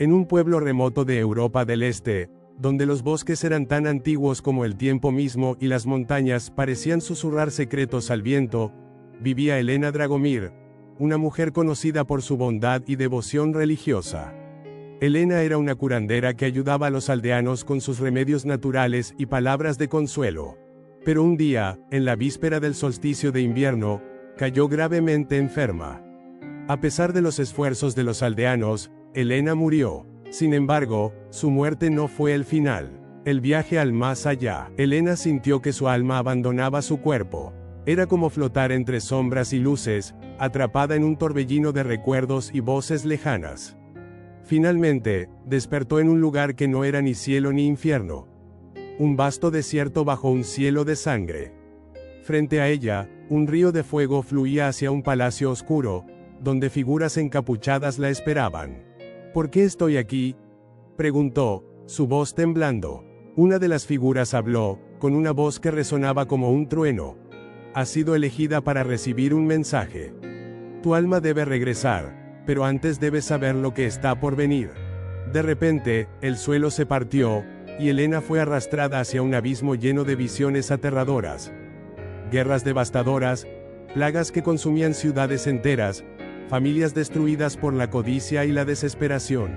En un pueblo remoto de Europa del Este, donde los bosques eran tan antiguos como el tiempo mismo y las montañas parecían susurrar secretos al viento, vivía Elena Dragomir, una mujer conocida por su bondad y devoción religiosa. Elena era una curandera que ayudaba a los aldeanos con sus remedios naturales y palabras de consuelo. Pero un día, en la víspera del solsticio de invierno, cayó gravemente enferma. A pesar de los esfuerzos de los aldeanos, Elena murió. Sin embargo, su muerte no fue el final. El viaje al más allá. Elena sintió que su alma abandonaba su cuerpo. Era como flotar entre sombras y luces, atrapada en un torbellino de recuerdos y voces lejanas. Finalmente, despertó en un lugar que no era ni cielo ni infierno. Un vasto desierto bajo un cielo de sangre. Frente a ella, un río de fuego fluía hacia un palacio oscuro, donde figuras encapuchadas la esperaban. ¿Por qué estoy aquí?, preguntó, su voz temblando. Una de las figuras habló, con una voz que resonaba como un trueno. Has sido elegida para recibir un mensaje. Tu alma debe regresar, pero antes debes saber lo que está por venir. De repente, el suelo se partió, y Elena fue arrastrada hacia un abismo lleno de visiones aterradoras. Guerras devastadoras, plagas que consumían ciudades enteras, familias destruidas por la codicia y la desesperación.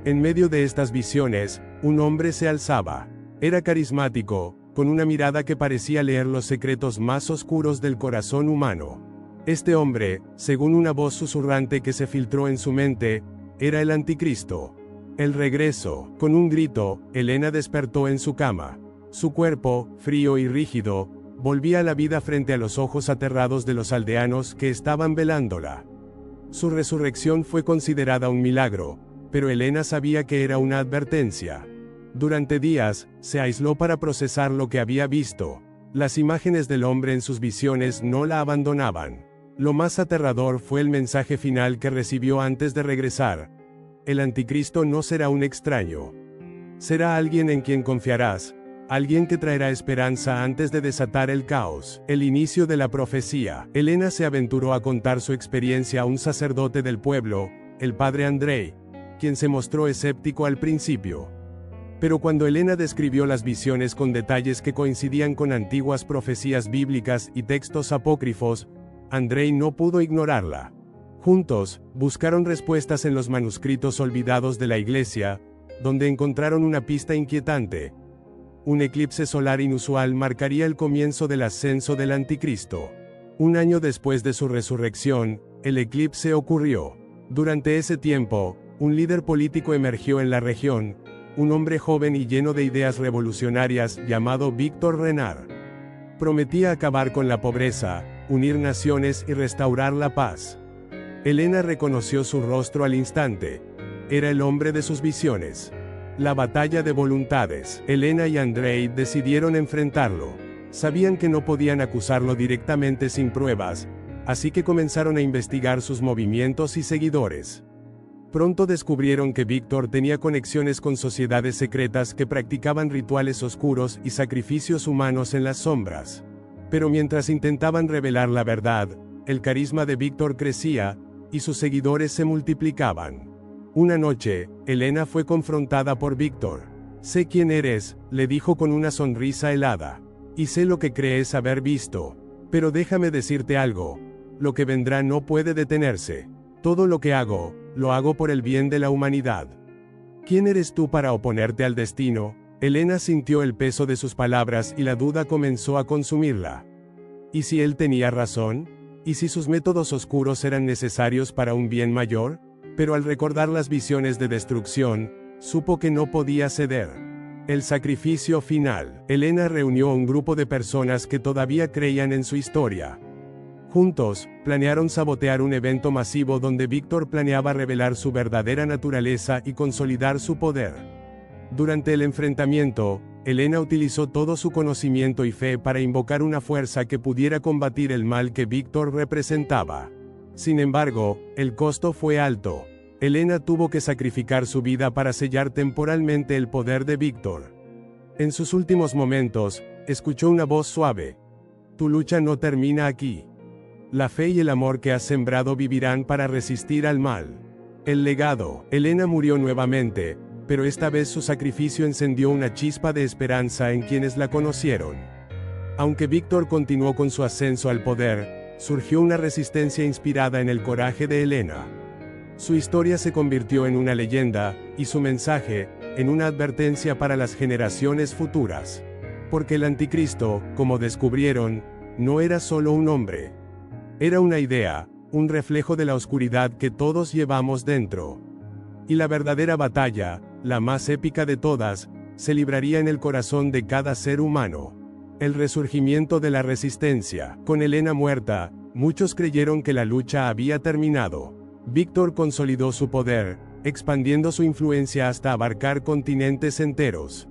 En medio de estas visiones, un hombre se alzaba. Era carismático, con una mirada que parecía leer los secretos más oscuros del corazón humano. Este hombre, según una voz susurrante que se filtró en su mente, era el Anticristo. El regreso. Con un grito, Elena despertó en su cama. Su cuerpo, frío y rígido, volvía a la vida frente a los ojos aterrados de los aldeanos que estaban velándola. Su resurrección fue considerada un milagro, pero Elena sabía que era una advertencia. Durante días, se aisló para procesar lo que había visto. Las imágenes del hombre en sus visiones no la abandonaban. Lo más aterrador fue el mensaje final que recibió antes de regresar. El Anticristo no será un extraño. Será alguien en quien confiarás, alguien que traerá esperanza antes de desatar el caos. El inicio de la profecía. Elena se aventuró a contar su experiencia a un sacerdote del pueblo, el padre Andrei, quien se mostró escéptico al principio. Pero cuando Elena describió las visiones con detalles que coincidían con antiguas profecías bíblicas y textos apócrifos, Andrei no pudo ignorarla. Juntos, buscaron respuestas en los manuscritos olvidados de la iglesia, donde encontraron una pista inquietante. Un eclipse solar inusual marcaría el comienzo del ascenso del Anticristo. Un año después de su resurrección, el eclipse ocurrió. Durante ese tiempo, un líder político emergió en la región, un hombre joven y lleno de ideas revolucionarias llamado Víctor Renard. Prometía acabar con la pobreza, unir naciones y restaurar la paz. Elena reconoció su rostro al instante. Era el hombre de sus visiones. La batalla de voluntades. Elena y Andrei decidieron enfrentarlo. Sabían que no podían acusarlo directamente sin pruebas, así que comenzaron a investigar sus movimientos y seguidores. Pronto descubrieron que Víctor tenía conexiones con sociedades secretas que practicaban rituales oscuros y sacrificios humanos en las sombras. Pero mientras intentaban revelar la verdad, el carisma de Víctor crecía, y sus seguidores se multiplicaban. Una noche, Elena fue confrontada por Víctor. Sé quién eres, le dijo con una sonrisa helada. Y sé lo que crees haber visto. Pero déjame decirte algo. Lo que vendrá no puede detenerse. Todo lo que hago, lo hago por el bien de la humanidad. ¿Quién eres tú para oponerte al destino? Elena sintió el peso de sus palabras y la duda comenzó a consumirla. ¿Y si él tenía razón? ¿Y si sus métodos oscuros eran necesarios para un bien mayor? Pero al recordar las visiones de destrucción, supo que no podía ceder. El sacrificio final. Elena reunió a un grupo de personas que todavía creían en su historia. Juntos, planearon sabotear un evento masivo donde Víctor planeaba revelar su verdadera naturaleza y consolidar su poder. Durante el enfrentamiento, Elena utilizó todo su conocimiento y fe para invocar una fuerza que pudiera combatir el mal que Víctor representaba. Sin embargo, el costo fue alto. Elena tuvo que sacrificar su vida para sellar temporalmente el poder de Víctor. En sus últimos momentos, escuchó una voz suave. Tu lucha no termina aquí. La fe y el amor que has sembrado vivirán para resistir al mal. El legado. Helena murió nuevamente, pero esta vez su sacrificio encendió una chispa de esperanza en quienes la conocieron. Aunque Víctor continuó con su ascenso al poder, surgió una resistencia inspirada en el coraje de Helena. Su historia se convirtió en una leyenda, y su mensaje, en una advertencia para las generaciones futuras. Porque el anticristo, como descubrieron, no era solo un hombre. Era una idea, un reflejo de la oscuridad que todos llevamos dentro. Y la verdadera batalla, la más épica de todas, se libraría en el corazón de cada ser humano. El resurgimiento de la resistencia. Con Helena muerta, muchos creyeron que la lucha había terminado. Víctor consolidó su poder, expandiendo su influencia hasta abarcar continentes enteros.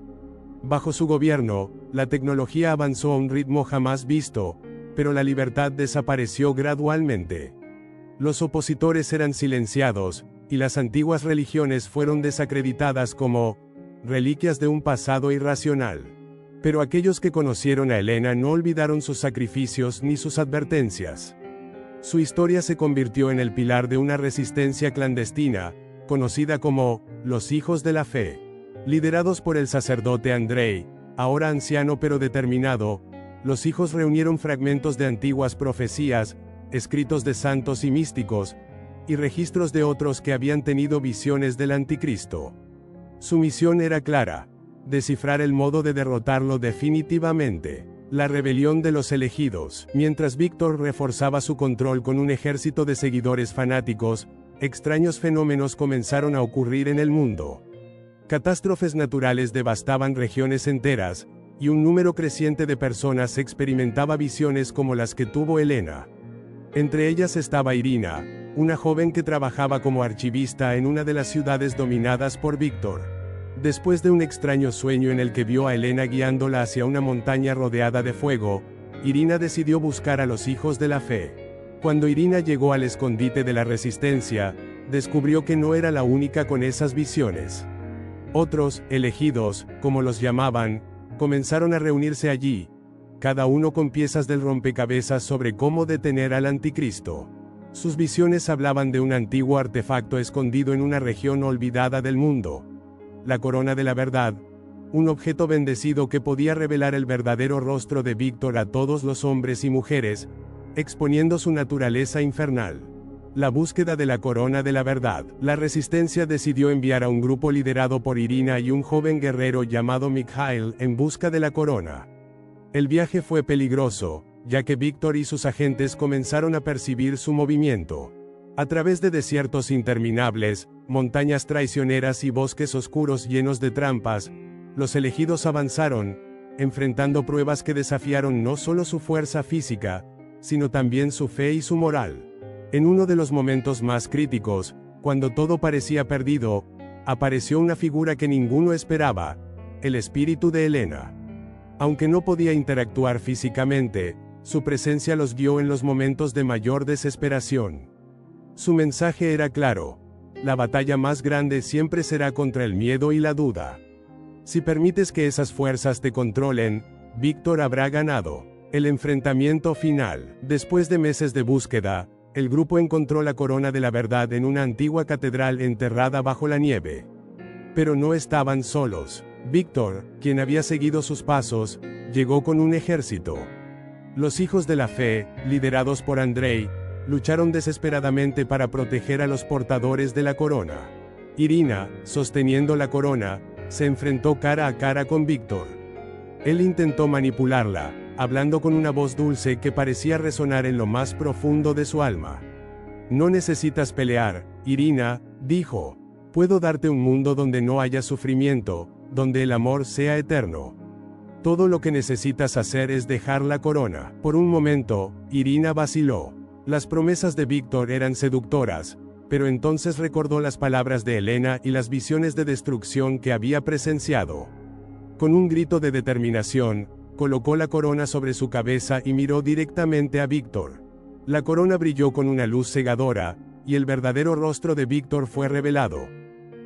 Bajo su gobierno, la tecnología avanzó a un ritmo jamás visto, pero la libertad desapareció gradualmente. Los opositores eran silenciados, y las antiguas religiones fueron desacreditadas como reliquias de un pasado irracional. Pero aquellos que conocieron a Helena no olvidaron sus sacrificios ni sus advertencias. Su historia se convirtió en el pilar de una resistencia clandestina, conocida como los Hijos de la Fe. Liderados por el sacerdote Andrei, ahora anciano pero determinado, los hijos reunieron fragmentos de antiguas profecías, escritos de santos y místicos, y registros de otros que habían tenido visiones del anticristo. Su misión era clara: descifrar el modo de derrotarlo definitivamente. La rebelión de los elegidos. Mientras Víctor reforzaba su control con un ejército de seguidores fanáticos, extraños fenómenos comenzaron a ocurrir en el mundo. Catástrofes naturales devastaban regiones enteras, y un número creciente de personas experimentaba visiones como las que tuvo Helena. Entre ellas estaba Irina, una joven que trabajaba como archivista en una de las ciudades dominadas por Víctor. Después de un extraño sueño en el que vio a Helena guiándola hacia una montaña rodeada de fuego, Irina decidió buscar a los Hijos de la Fe. Cuando Irina llegó al escondite de la resistencia, descubrió que no era la única con esas visiones. Otros, elegidos, como los llamaban, comenzaron a reunirse allí, cada uno con piezas del rompecabezas sobre cómo detener al anticristo. Sus visiones hablaban de un antiguo artefacto escondido en una región olvidada del mundo. La corona de la verdad, un objeto bendecido que podía revelar el verdadero rostro de Víctor a todos los hombres y mujeres, exponiendo su naturaleza infernal. La búsqueda de la corona de la verdad. La resistencia decidió enviar a un grupo liderado por Irina y un joven guerrero llamado Mikhail en busca de la corona. El viaje fue peligroso, ya que Víctor y sus agentes comenzaron a percibir su movimiento. A través de desiertos interminables, montañas traicioneras y bosques oscuros llenos de trampas, los elegidos avanzaron, enfrentando pruebas que desafiaron no solo su fuerza física, sino también su fe y su moral. En uno de los momentos más críticos, cuando todo parecía perdido, apareció una figura que ninguno esperaba: el espíritu de Helena. Aunque no podía interactuar físicamente, su presencia los guió en los momentos de mayor desesperación. Su mensaje era claro: la batalla más grande siempre será contra el miedo y la duda. Si permites que esas fuerzas te controlen, Víctor habrá ganado. El enfrentamiento final. Después de meses de búsqueda, el grupo encontró la corona de la verdad en una antigua catedral enterrada bajo la nieve. Pero no estaban solos. Víctor, quien había seguido sus pasos, llegó con un ejército. Los Hijos de la Fe, liderados por Andrei, lucharon desesperadamente para proteger a los portadores de la corona. Irina, sosteniendo la corona, se enfrentó cara a cara con Víctor. Él intentó manipularla, hablando con una voz dulce que parecía resonar en lo más profundo de su alma. No necesitas pelear, Irina, dijo. Puedo darte un mundo donde no haya sufrimiento, donde el amor sea eterno. Todo lo que necesitas hacer es dejar la corona. Por un momento, Irina vaciló. Las promesas de Víctor eran seductoras, pero entonces recordó las palabras de Helena y las visiones de destrucción que había presenciado. Con un grito de determinación, colocó la corona sobre su cabeza y miró directamente a Víctor. La corona brilló con una luz cegadora, y el verdadero rostro de Víctor fue revelado.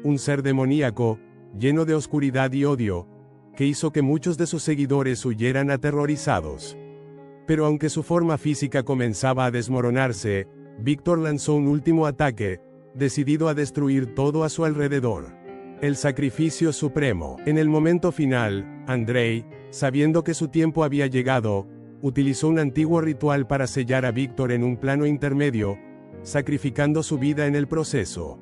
Un ser demoníaco, lleno de oscuridad y odio, que hizo que muchos de sus seguidores huyeran aterrorizados. Pero aunque su forma física comenzaba a desmoronarse, Víctor lanzó un último ataque, decidido a destruir todo a su alrededor. El sacrificio supremo. En el momento final, Andrei, sabiendo que su tiempo había llegado, utilizó un antiguo ritual para sellar a Víctor en un plano intermedio, sacrificando su vida en el proceso.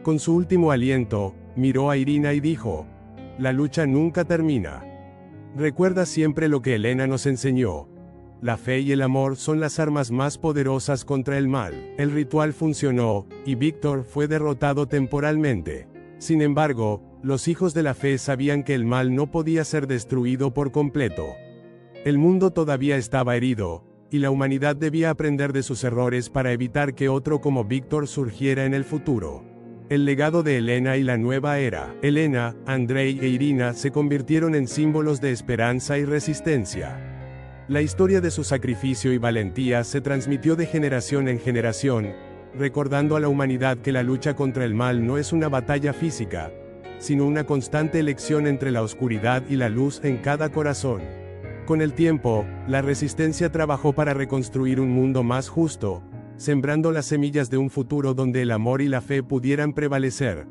Con su último aliento, miró a Irina y dijo: la lucha nunca termina. Recuerda siempre lo que Elena nos enseñó. La fe y el amor son las armas más poderosas contra el mal. El ritual funcionó, y Víctor fue derrotado temporalmente. Sin embargo, los hijos de la fe sabían que el mal no podía ser destruido por completo. El mundo todavía estaba herido, y la humanidad debía aprender de sus errores para evitar que otro como Víctor surgiera en el futuro. El legado de Elena y la nueva era. Elena, Andrei e Irina se convirtieron en símbolos de esperanza y resistencia. La historia de su sacrificio y valentía se transmitió de generación en generación, recordando a la humanidad que la lucha contra el mal no es una batalla física, sino una constante elección entre la oscuridad y la luz en cada corazón. Con el tiempo, la resistencia trabajó para reconstruir un mundo más justo, sembrando las semillas de un futuro donde el amor y la fe pudieran prevalecer,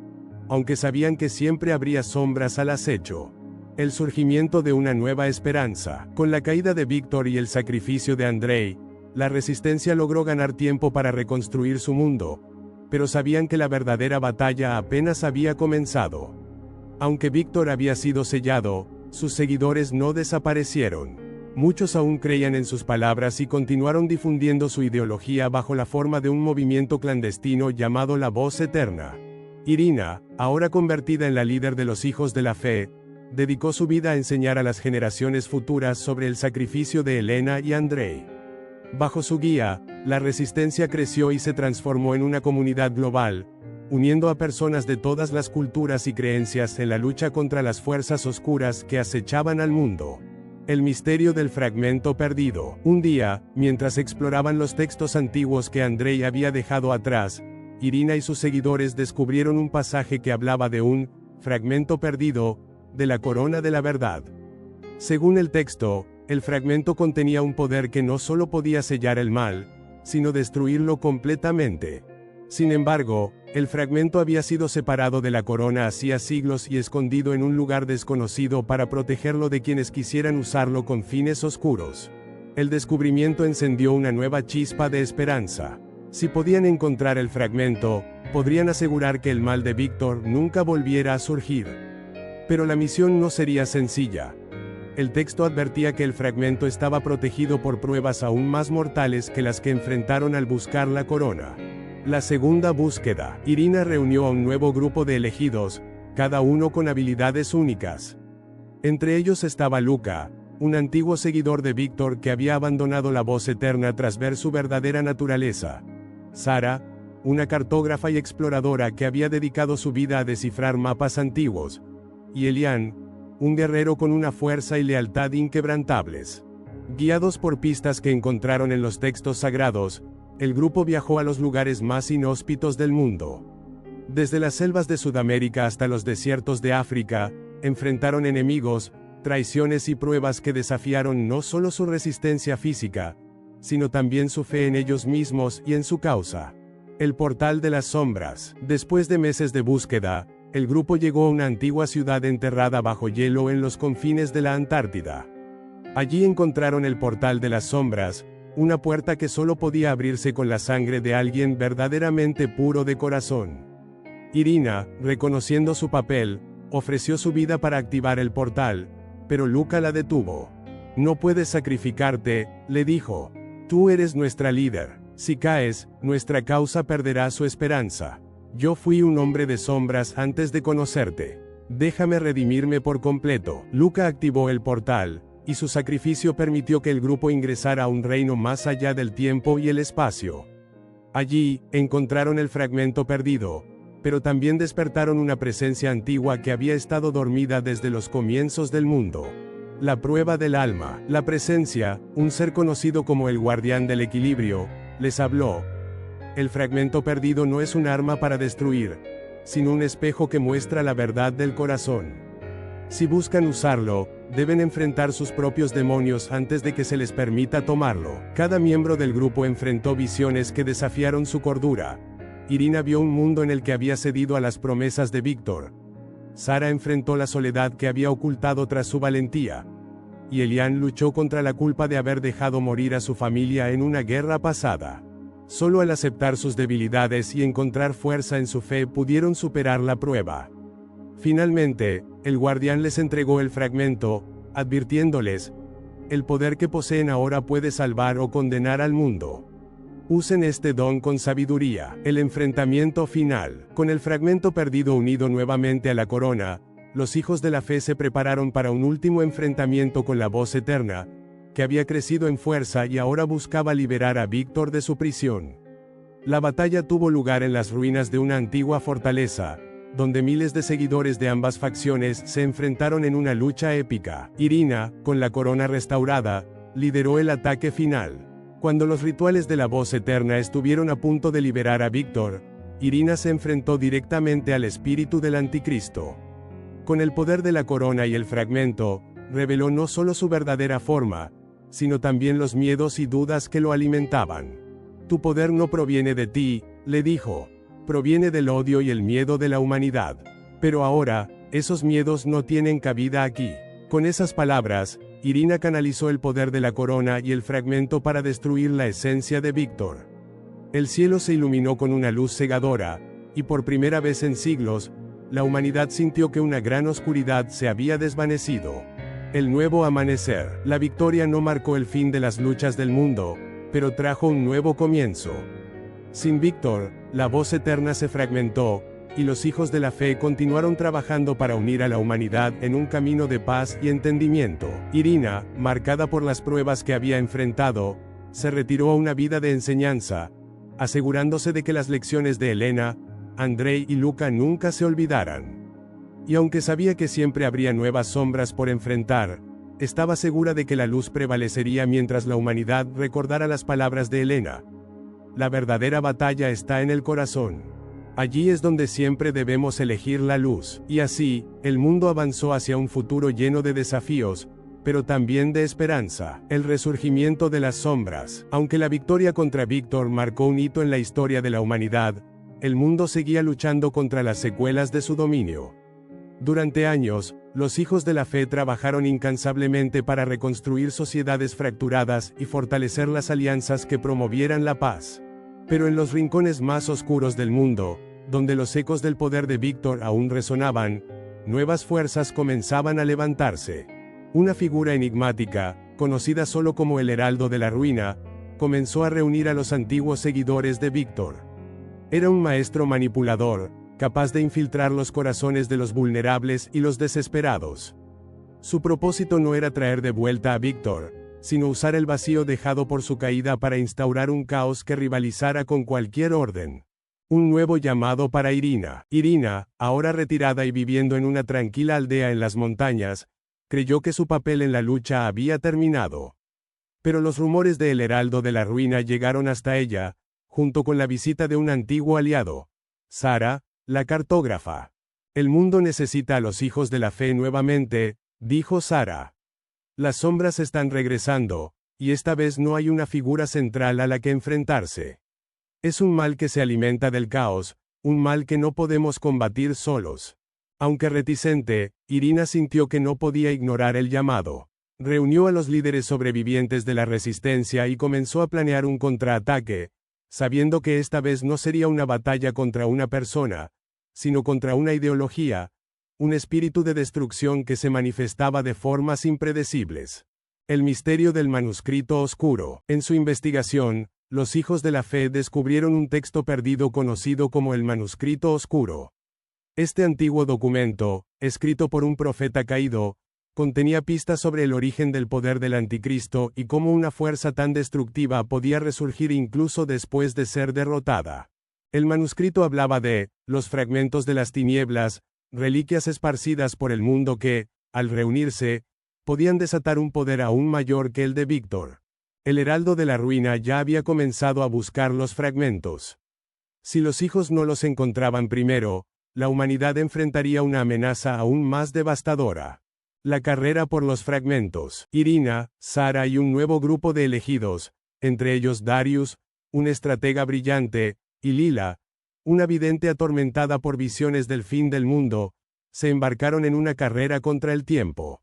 aunque sabían que siempre habría sombras al acecho. El surgimiento de una nueva esperanza. Con la caída de Víctor y el sacrificio de Andrei, la resistencia logró ganar tiempo para reconstruir su mundo, pero sabían que la verdadera batalla apenas había comenzado. Aunque Víctor había sido sellado, sus seguidores no desaparecieron. Muchos aún creían en sus palabras y continuaron difundiendo su ideología bajo la forma de un movimiento clandestino llamado la Voz Eterna. Irina, ahora convertida en la líder de los hijos de la fe, dedicó su vida a enseñar a las generaciones futuras sobre el sacrificio de Elena y Andrei. Bajo su guía, la resistencia creció y se transformó en una comunidad global, uniendo a personas de todas las culturas y creencias en la lucha contra las fuerzas oscuras que acechaban al mundo. El misterio del fragmento perdido. Un día, mientras exploraban los textos antiguos que Andrei había dejado atrás, Irina y sus seguidores descubrieron un pasaje que hablaba de un fragmento perdido de la corona de la verdad. Según el texto, el fragmento contenía un poder que no solo podía sellar el mal, sino destruirlo completamente. Sin embargo, el fragmento había sido separado de la corona hacía siglos y escondido en un lugar desconocido para protegerlo de quienes quisieran usarlo con fines oscuros. El descubrimiento encendió una nueva chispa de esperanza. Si podían encontrar el fragmento, podrían asegurar que el mal de Víctor nunca volviera a surgir. Pero la misión no sería sencilla. El texto advertía que el fragmento estaba protegido por pruebas aún más mortales que las que enfrentaron al buscar la corona. La segunda búsqueda. Irina reunió a un nuevo grupo de elegidos, cada uno con habilidades únicas. Entre ellos estaba Luca, un antiguo seguidor de Víctor que había abandonado la Voz Eterna tras ver su verdadera naturaleza. Sara, una cartógrafa y exploradora que había dedicado su vida a descifrar mapas antiguos. Y Elian, un guerrero con una fuerza y lealtad inquebrantables. Guiados por pistas que encontraron en los textos sagrados, el grupo viajó a los lugares más inhóspitos del mundo. Desde las selvas de Sudamérica hasta los desiertos de África, enfrentaron enemigos, traiciones y pruebas que desafiaron no solo su resistencia física, sino también su fe en ellos mismos y en su causa. El Portal de las Sombras. Después de meses de búsqueda, el grupo llegó a una antigua ciudad enterrada bajo hielo en los confines de la Antártida. Allí encontraron el Portal de las Sombras, una puerta que solo podía abrirse con la sangre de alguien verdaderamente puro de corazón. Irina, reconociendo su papel, ofreció su vida para activar el portal, pero Luca la detuvo. No puedes sacrificarte, le dijo. Tú eres nuestra líder. Si caes, nuestra causa perderá su esperanza. Yo fui un hombre de sombras antes de conocerte. Déjame redimirme por completo. Luca activó el portal, y su sacrificio permitió que el grupo ingresara a un reino más allá del tiempo y el espacio. Allí, encontraron el fragmento perdido, pero también despertaron una presencia antigua que había estado dormida desde los comienzos del mundo. La prueba del alma. La presencia, un ser conocido como el guardián del equilibrio, les habló. El fragmento perdido no es un arma para destruir, sino un espejo que muestra la verdad del corazón. Si buscan usarlo, deben enfrentar sus propios demonios antes de que se les permita tomarlo. Cada miembro del grupo enfrentó visiones que desafiaron su cordura. Irina vio un mundo en el que había cedido a las promesas de Víctor. Sara enfrentó la soledad que había ocultado tras su valentía. Y Elian luchó contra la culpa de haber dejado morir a su familia en una guerra pasada. Solo al aceptar sus debilidades y encontrar fuerza en su fe pudieron superar la prueba. Finalmente, el guardián les entregó el fragmento, advirtiéndoles: el poder que poseen ahora puede salvar o condenar al mundo. Usen este don con sabiduría. El enfrentamiento final. Con el fragmento perdido unido nuevamente a la corona, los hijos de la fe se prepararon para un último enfrentamiento con la voz eterna, que había crecido en fuerza y ahora buscaba liberar a Víctor de su prisión. La batalla tuvo lugar en las ruinas de una antigua fortaleza, donde miles de seguidores de ambas facciones se enfrentaron en una lucha épica. Irina, con la corona restaurada, lideró el ataque final. Cuando los rituales de la voz eterna estuvieron a punto de liberar a Víctor, Irina se enfrentó directamente al espíritu del anticristo. Con el poder de la corona y el fragmento, reveló no solo su verdadera forma, sino también los miedos y dudas que lo alimentaban. Tu poder no proviene de ti, le dijo, proviene del odio y el miedo de la humanidad. Pero ahora, esos miedos no tienen cabida aquí. Con esas palabras, Irina canalizó el poder de la corona y el fragmento para destruir la esencia de Víctor. El cielo se iluminó con una luz cegadora, y por primera vez en siglos, la humanidad sintió que una gran oscuridad se había desvanecido. El nuevo amanecer. La victoria no marcó el fin de las luchas del mundo, pero trajo un nuevo comienzo. Sin Víctor, la voz eterna se fragmentó, y los hijos de la fe continuaron trabajando para unir a la humanidad en un camino de paz y entendimiento. Irina, marcada por las pruebas que había enfrentado, se retiró a una vida de enseñanza, asegurándose de que las lecciones de Elena, Andrei y Luca nunca se olvidaran. Y aunque sabía que siempre habría nuevas sombras por enfrentar, estaba segura de que la luz prevalecería mientras la humanidad recordara las palabras de Elena. La verdadera batalla está en el corazón. Allí es donde siempre debemos elegir la luz. Y así, el mundo avanzó hacia un futuro lleno de desafíos, pero también de esperanza. El resurgimiento de las sombras. Aunque la victoria contra Víctor marcó un hito en la historia de la humanidad, el mundo seguía luchando contra las secuelas de su dominio. Durante años, los hijos de la fe trabajaron incansablemente para reconstruir sociedades fracturadas y fortalecer las alianzas que promovieran la paz. Pero en los rincones más oscuros del mundo, donde los ecos del poder de Víctor aún resonaban, nuevas fuerzas comenzaban a levantarse. Una figura enigmática, conocida solo como el Heraldo de la Ruina, comenzó a reunir a los antiguos seguidores de Víctor. Era un maestro manipulador, capaz de infiltrar los corazones de los vulnerables y los desesperados. Su propósito no era traer de vuelta a Víctor, sino usar el vacío dejado por su caída para instaurar un caos que rivalizara con cualquier orden. Un nuevo llamado para Irina. Irina, ahora retirada y viviendo en una tranquila aldea en las montañas, creyó que su papel en la lucha había terminado. Pero los rumores de El Heraldo de la Ruina llegaron hasta ella, junto con la visita de un antiguo aliado, Sara, la cartógrafa. El mundo necesita a los hijos de la fe nuevamente, dijo Sara. Las sombras están regresando, y esta vez no hay una figura central a la que enfrentarse. Es un mal que se alimenta del caos, un mal que no podemos combatir solos. Aunque reticente, Irina sintió que no podía ignorar el llamado. Reunió a los líderes sobrevivientes de la resistencia y comenzó a planear un contraataque, sabiendo que esta vez no sería una batalla contra una persona, sino contra una ideología, un espíritu de destrucción que se manifestaba de formas impredecibles. El misterio del manuscrito oscuro. En su investigación, los hijos de la fe descubrieron un texto perdido conocido como el manuscrito oscuro. Este antiguo documento, escrito por un profeta caído, contenía pistas sobre el origen del poder del anticristo y cómo una fuerza tan destructiva podía resurgir incluso después de ser derrotada. El manuscrito hablaba de los fragmentos de las tinieblas, reliquias esparcidas por el mundo que, al reunirse, podían desatar un poder aún mayor que el de Víctor. El Heraldo de la Ruina ya había comenzado a buscar los fragmentos. Si los hijos no los encontraban primero, la humanidad enfrentaría una amenaza aún más devastadora. La carrera por los fragmentos. Irina, Sara y un nuevo grupo de elegidos, entre ellos Darius, un estratega brillante, y Lila, una vidente atormentada por visiones del fin del mundo, se embarcaron en una carrera contra el tiempo.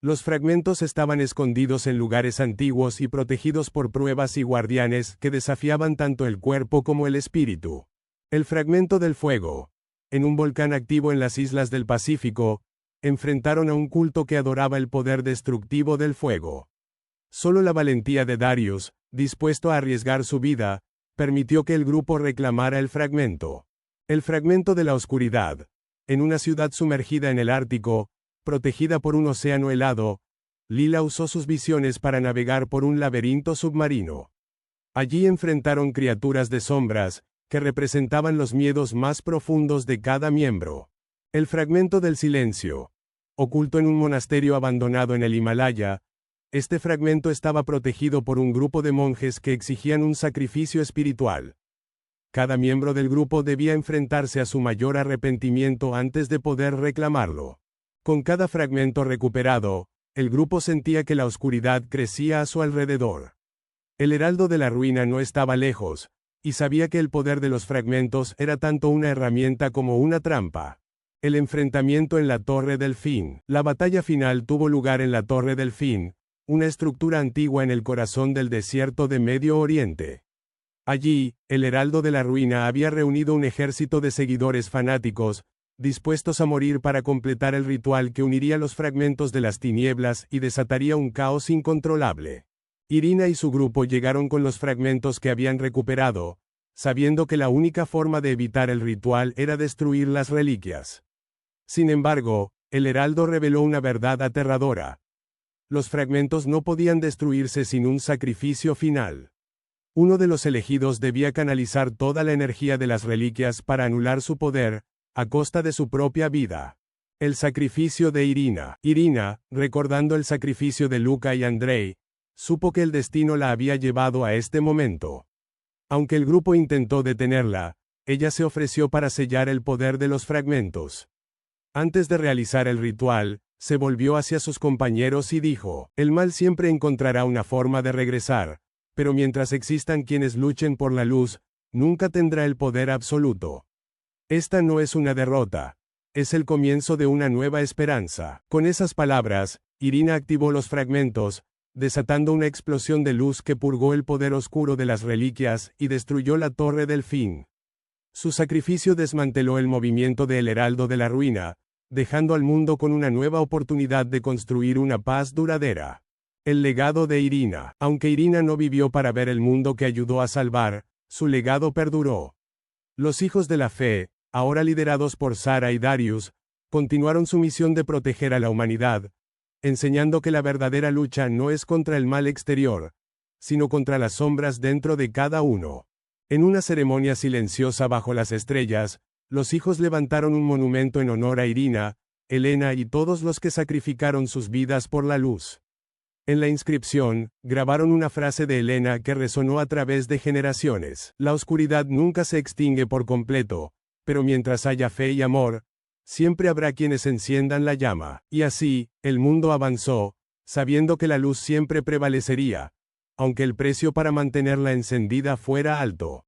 Los fragmentos estaban escondidos en lugares antiguos y protegidos por pruebas y guardianes que desafiaban tanto el cuerpo como el espíritu. El fragmento del fuego. En un volcán activo en las islas del Pacífico, enfrentaron a un culto que adoraba el poder destructivo del fuego. Solo la valentía de Darius, dispuesto a arriesgar su vida, permitió que el grupo reclamara el fragmento. El fragmento de la oscuridad. En una ciudad sumergida en el Ártico, protegida por un océano helado, Lila usó sus visiones para navegar por un laberinto submarino. Allí enfrentaron criaturas de sombras, que representaban los miedos más profundos de cada miembro. El fragmento del silencio. Oculto en un monasterio abandonado en el Himalaya, este fragmento estaba protegido por un grupo de monjes que exigían un sacrificio espiritual. Cada miembro del grupo debía enfrentarse a su mayor arrepentimiento antes de poder reclamarlo. Con cada fragmento recuperado, el grupo sentía que la oscuridad crecía a su alrededor. El heraldo de la ruina no estaba lejos, y sabía que el poder de los fragmentos era tanto una herramienta como una trampa. El enfrentamiento en la Torre del Fin. La batalla final tuvo lugar en la Torre del Fin, una estructura antigua en el corazón del desierto de Medio Oriente. Allí, el heraldo de la ruina había reunido un ejército de seguidores fanáticos, dispuestos a morir para completar el ritual que uniría los fragmentos de las tinieblas y desataría un caos incontrolable. Irina y su grupo llegaron con los fragmentos que habían recuperado, sabiendo que la única forma de evitar el ritual era destruir las reliquias. Sin embargo, el heraldo reveló una verdad aterradora. Los fragmentos no podían destruirse sin un sacrificio final. Uno de los elegidos debía canalizar toda la energía de las reliquias para anular su poder, a costa de su propia vida. El sacrificio de Irina. Irina, recordando el sacrificio de Luca y Andrei, supo que el destino la había llevado a este momento. Aunque el grupo intentó detenerla, ella se ofreció para sellar el poder de los fragmentos. Antes de realizar el ritual, se volvió hacia sus compañeros y dijo: "El mal siempre encontrará una forma de regresar, pero mientras existan quienes luchen por la luz, nunca tendrá el poder absoluto. Esta no es una derrota. Es el comienzo de una nueva esperanza". Con esas palabras, Irina activó los fragmentos, desatando una explosión de luz que purgó el poder oscuro de las reliquias y destruyó la Torre del Fin. Su sacrificio desmanteló el movimiento del Heraldo de la Ruina, dejando al mundo con una nueva oportunidad de construir una paz duradera. El legado de Irina. Aunque Irina no vivió para ver el mundo que ayudó a salvar, su legado perduró. Los hijos de la fe, ahora liderados por Sara y Darius, continuaron su misión de proteger a la humanidad, enseñando que la verdadera lucha no es contra el mal exterior, sino contra las sombras dentro de cada uno. En una ceremonia silenciosa bajo las estrellas, los hijos levantaron un monumento en honor a Irina, Helena y todos los que sacrificaron sus vidas por la luz. En la inscripción, grabaron una frase de Helena que resonó a través de generaciones: "La oscuridad nunca se extingue por completo, pero mientras haya fe y amor, siempre habrá quienes enciendan la llama". Y así, el mundo avanzó, sabiendo que la luz siempre prevalecería, aunque el precio para mantenerla encendida fuera alto.